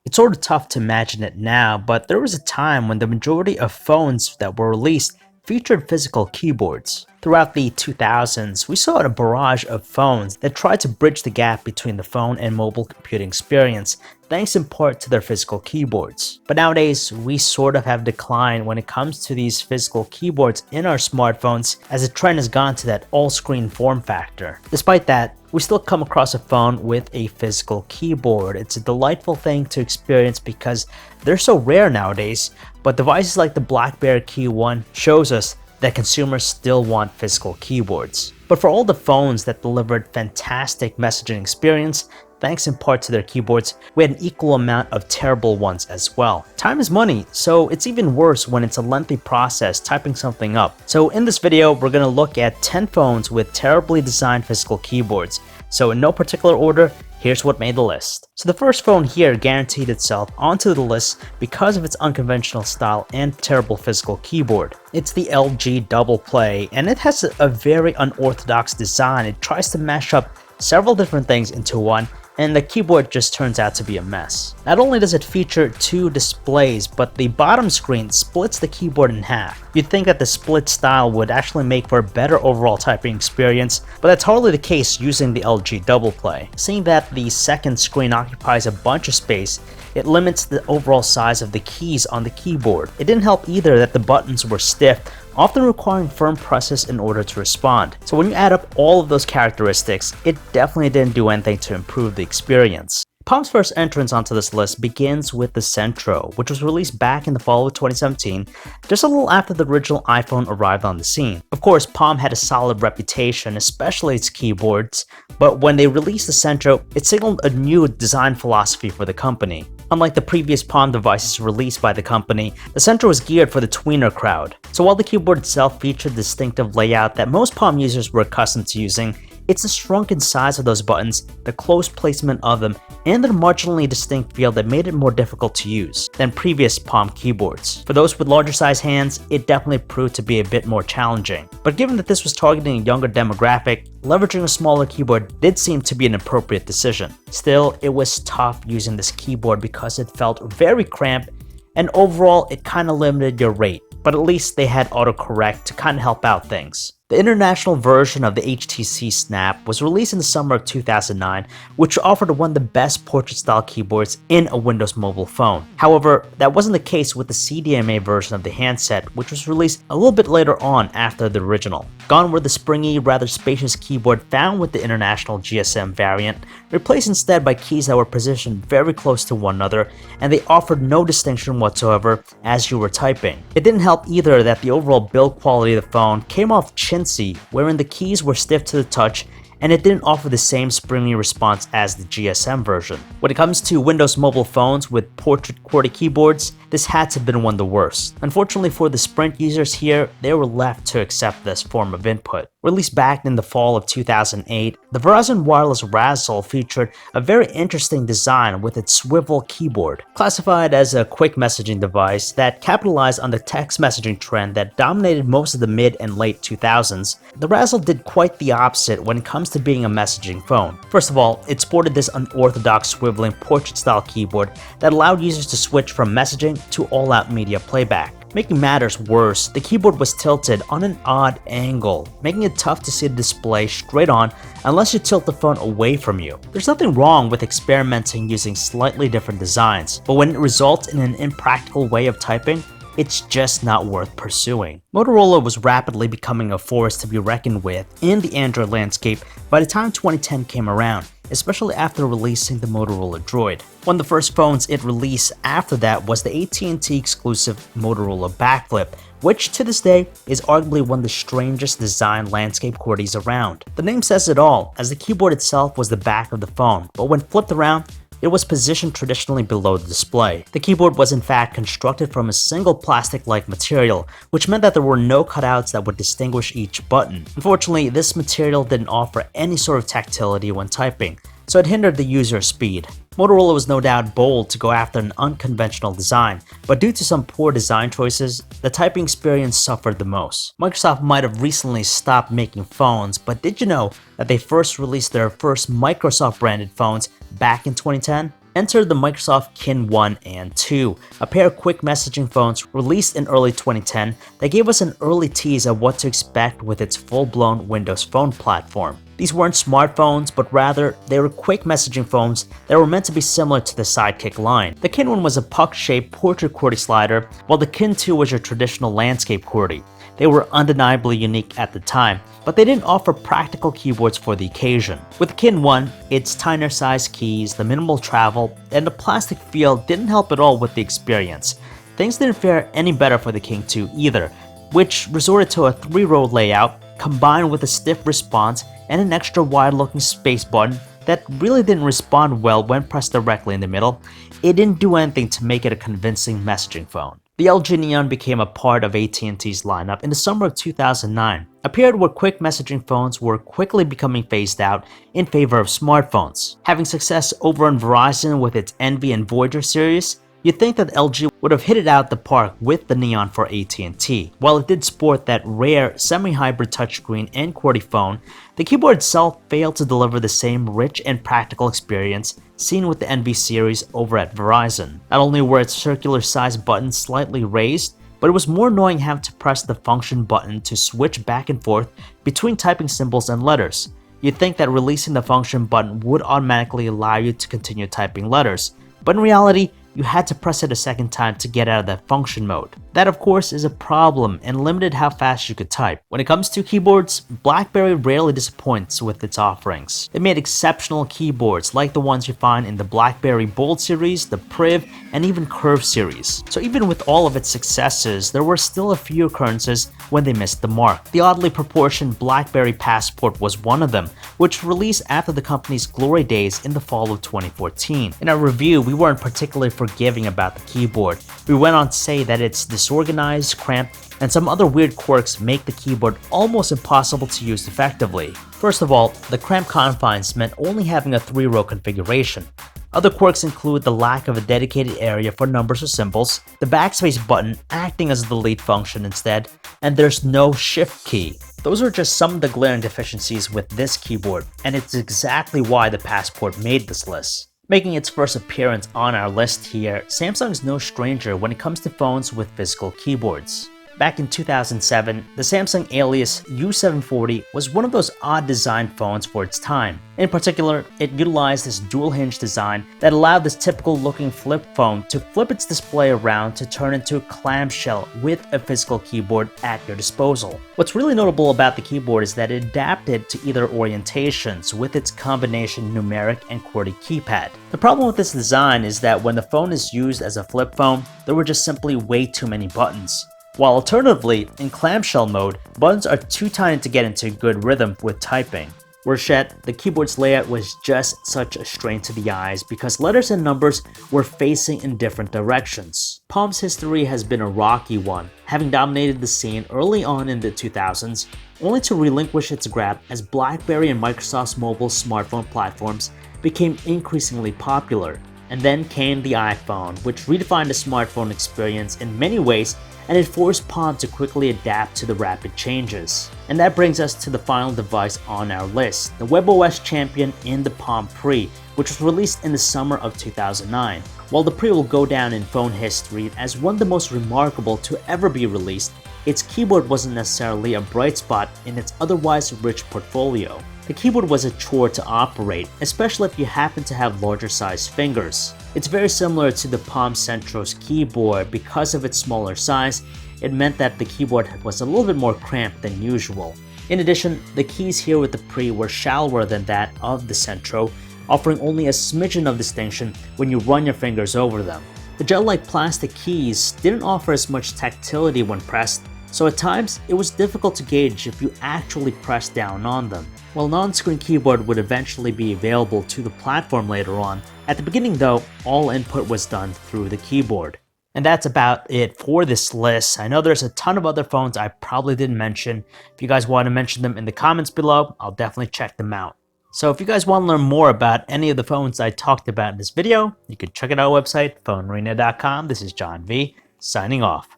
It's sort of tough to imagine it now, but there was a time when the majority of phones that were released featured physical keyboards. Throughout the 2000s, we saw a barrage of phones that tried to bridge the gap between the phone and mobile computing experience, thanks in part to their physical keyboards. But nowadays, we sort of have declined when it comes to these physical keyboards in our smartphones, as the trend has gone to that all-screen form factor. Despite that, we still come across a phone with a physical keyboard. It's a delightful thing to experience because they're so rare nowadays, but devices like the BlackBerry Key 1 shows us that consumers still want physical keyboards. But for all the phones that delivered fantastic messaging experience, thanks in part to their keyboards, we had an equal amount of terrible ones as well. Time is money, so it's even worse when it's a lengthy process typing something up. So in this video, we're going to look at 10 phones with terribly designed physical keyboards. So in no particular order, here's what made the list. So the first phone here guaranteed itself onto the list because of its unconventional style and terrible physical keyboard. It's the LG DoublePlay, and it has a very unorthodox design. It tries to mash up several different things into one, and the keyboard just turns out to be a mess. Not only does it feature two displays, but the bottom screen splits the keyboard in half. You'd think that the split style would actually make for a better overall typing experience, but that's hardly the case using the LG DoublePlay. Seeing that the second screen occupies a bunch of space, it limits the overall size of the keys on the keyboard. It didn't help either that the buttons were stiff, often requiring firm presses in order to respond. So when you add up all of those characteristics, it definitely didn't do anything to improve the experience. Palm's first entrance onto this list begins with the Centro, which was released back in the fall of 2017, just a little after the original iPhone arrived on the scene. Of course, Palm had a solid reputation, especially its keyboards, but when they released the Centro, it signaled a new design philosophy for the company. Unlike the previous Palm devices released by the company, the Centro was geared for the tweener crowd. So while the keyboard itself featured a distinctive layout that most Palm users were accustomed to using, it's the shrunken size of those buttons, the close placement of them, and their marginally distinct feel that made it more difficult to use than previous Palm keyboards. For those with larger size hands, it definitely proved to be a bit more challenging. But given that this was targeting a younger demographic, leveraging a smaller keyboard did seem to be an appropriate decision. Still, it was tough using this keyboard because it felt very cramped, and overall it kinda limited your rate, but at least they had autocorrect to kinda help out things. The international version of the HTC Snap was released in the summer of 2009, which offered one of the best portrait-style keyboards in a Windows mobile phone. However, that wasn't the case with the CDMA version of the handset, which was released a little bit later on after the original. Gone were the springy, rather spacious keyboard found with the international GSM variant, replaced instead by keys that were positioned very close to one another, and they offered no distinction whatsoever as you were typing. It didn't help either that the overall build quality of the phone came off chintzy, wherein the keys were stiff to the touch, and it didn't offer the same springy response as the GSM version. When it comes to Windows mobile phones with portrait QWERTY keyboards, this had to have been one of the worst. Unfortunately for the Sprint users here, they were left to accept this form of input. Released back in the fall of 2008, the Verizon Wireless Razzle featured a very interesting design with its swivel keyboard. Classified as a quick messaging device that capitalized on the text messaging trend that dominated most of the mid and late 2000s, the Razzle did quite the opposite when it comes to being a messaging phone. First of all, it sported this unorthodox swiveling portrait-style keyboard that allowed users to switch from messaging to all-out media playback. Making matters worse, the keyboard was tilted on an odd angle, making it tough to see the display straight on unless you tilt the phone away from you. There's nothing wrong with experimenting using slightly different designs, but when it results in an impractical way of typing, it's just not worth pursuing. Motorola was rapidly becoming a force to be reckoned with in the Android landscape by the time 2010 came around, especially after releasing the Motorola Droid. One of the first phones it released after that was the AT&T exclusive Motorola BackFlip, which to this day is arguably one of the strangest design landscape QWERTYs around. The name says it all, as the keyboard itself was the back of the phone, but when flipped around, it was positioned traditionally below the display. The keyboard was in fact constructed from a single plastic-like material, which meant that there were no cutouts that would distinguish each button. Unfortunately, this material didn't offer any sort of tactility when typing, so it hindered the user's speed. Motorola was no doubt bold to go after an unconventional design, but due to some poor design choices, the typing experience suffered the most. Microsoft might have recently stopped making phones, but did you know that they first released their first Microsoft branded phones back in 2010? enter the Microsoft Kin 1 and 2, a pair of quick messaging phones released in early 2010 that gave us an early tease of what to expect with its full-blown Windows Phone platform. These weren't smartphones, but rather, they were quick messaging phones that were meant to be similar to the Sidekick line. The Kin 1 was a puck-shaped portrait QWERTY slider, while the Kin 2 was your traditional landscape QWERTY. They were undeniably unique at the time, but they didn't offer practical keyboards for the occasion. With the Kin 1, its tinier sized keys, the minimal travel, and the plastic feel didn't help at all with the experience. Things didn't fare any better for the Kin 2 either, which resorted to a 3-row layout combined with a stiff response and an extra wide-looking space button that really didn't respond well when pressed directly in the middle. It didn't do anything to make it a convincing messaging phone. The LG Neon became a part of AT&T's lineup in the summer of 2009, a period where quick messaging phones were quickly becoming phased out in favor of smartphones. Having success over on Verizon with its Envy and Voyager series, you'd think that LG would have hit it out the park with the Neon for AT&T. While it did sport that rare semi-hybrid touchscreen and QWERTY phone, the keyboard itself failed to deliver the same rich and practical experience seen with the Envy series over at Verizon. Not only were its circular sized buttons slightly raised, but it was more annoying having to press the function button to switch back and forth between typing symbols and letters. You'd think that releasing the function button would automatically allow you to continue typing letters, but in reality, you had to press it a second time to get out of that function mode. That of course is a problem and limited how fast you could type. When it comes to keyboards, BlackBerry rarely disappoints with its offerings. They made exceptional keyboards like the ones you find in the BlackBerry Bold series, the Priv, and even Curve series. So even with all of its successes, there were still a few occurrences when they missed the mark. The oddly proportioned BlackBerry Passport was one of them, which released after the company's glory days in the fall of 2014. In our review, we weren't particularly forgiving about the keyboard. We went on to say that it's disorganized, cramped, and some other weird quirks make the keyboard almost impossible to use effectively. First of all, the cramped confines meant only having a 3-row configuration. Other quirks include the lack of a dedicated area for numbers or symbols, the backspace button acting as the delete function instead, and there's no shift key. Those are just some of the glaring deficiencies with this keyboard, and it's exactly why the Passport made this list. Making its first appearance on our list here, Samsung's no stranger when it comes to phones with physical keyboards. Back in 2007, the Samsung Alias U740 was one of those odd design phones for its time. In particular, it utilized this dual hinge design that allowed this typical looking flip phone to flip its display around to turn into a clamshell with a physical keyboard at your disposal. What's really notable about the keyboard is that it adapted to either orientations with its combination numeric and QWERTY keypad. The problem with this design is that when the phone is used as a flip phone, there were just simply way too many buttons. While alternatively, in clamshell mode, buttons are too tiny to get into good rhythm with typing. Worse yet, the keyboard's layout was just such a strain to the eyes because letters and numbers were facing in different directions. Palm's history has been a rocky one, having dominated the scene early on in the 2000s, only to relinquish its grab as BlackBerry and Microsoft's mobile smartphone platforms became increasingly popular. And then came the iPhone, which redefined the smartphone experience in many ways, and it forced Palm to quickly adapt to the rapid changes. And that brings us to the final device on our list, the WebOS champion in the Palm Pre, which was released in the summer of 2009. While the Pre will go down in phone history as one of the most remarkable to ever be released, its keyboard wasn't necessarily a bright spot in its otherwise rich portfolio. The keyboard was a chore to operate, especially if you happen to have larger sized fingers. It's very similar to the Palm Centro's keyboard. Because of its smaller size, it meant that the keyboard was a little bit more cramped than usual. In addition, the keys here with the Pre were shallower than that of the Centro, offering only a smidgen of distinction when you run your fingers over them. The gel-like plastic keys didn't offer as much tactility when pressed, so at times it was difficult to gauge if you actually pressed down on them. While non-screen keyboard would eventually be available to the platform later on, at the beginning though, all input was done through the keyboard. And that's about it for this list. I know there's a ton of other phones I probably didn't mention. If you guys want to mention them in the comments below, I'll definitely check them out. So if you guys want to learn more about any of the phones I talked about in this video, you can check out our website, PhoneArena.com. This is John V, signing off.